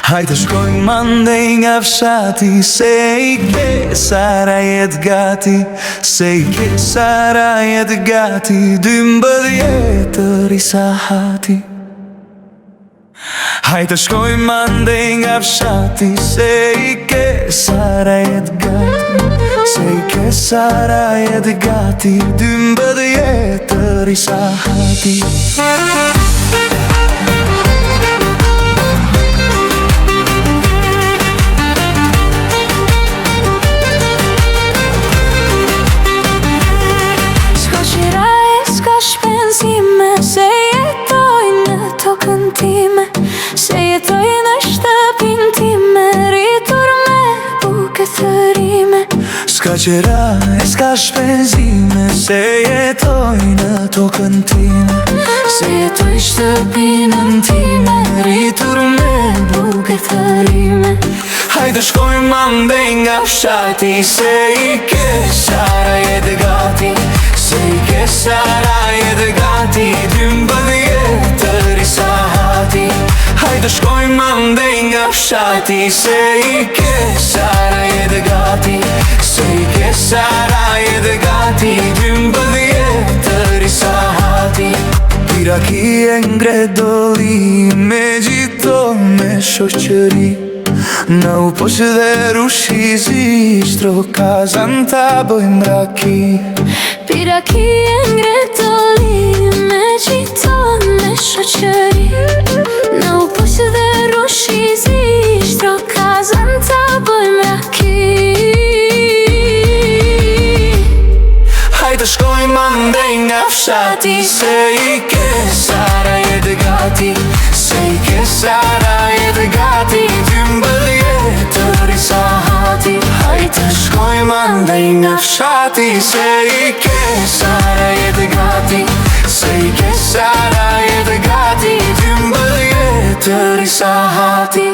Hajde shkojmë mandej nga fshati, se I ke Sara jet gati, se I ke Sara jet gati, 12 risa hati. Hajde shkojmë mandej nga fshati, se I ke Sara jet gati, se I ke Sara jet gati, 12 risa hati. Se jetoj në tokën time, se jetoj në shtëpin time, rritur me buke thërime. S'ka qera e s'ka shpenzime, se jetoj në tokën time, se jetoj shtëpinën time, rritur me buke thërime. Hajde shkojmë mandej nga fshati, se I ke Sara jet gati, se I ke Sara jet gati, 12 risa hati. Hajde shkojmë mandej nga fshati, se I ke Sara jet gati, se I ke Sara jet gati, 12 risa hati. Piraki e ngredoli, me gjito me shoqëri, në u poshë dhe rushizi, shtrokazan ta bëjmë raki. Piraki e ngredoli, me gjito me shoqëri, në u poshë dhe rushizi, shtrokazan ta bëjmë raki. Hajde shkojmë mandej nga fshati, se I ke Sara jet gati, se I ke Sara jet gati, 12 risa hati. Hajde shkojmë mandej nga fshati, se I ke Sara jet gati, se I ke Sara jet gati, 12 risa hati.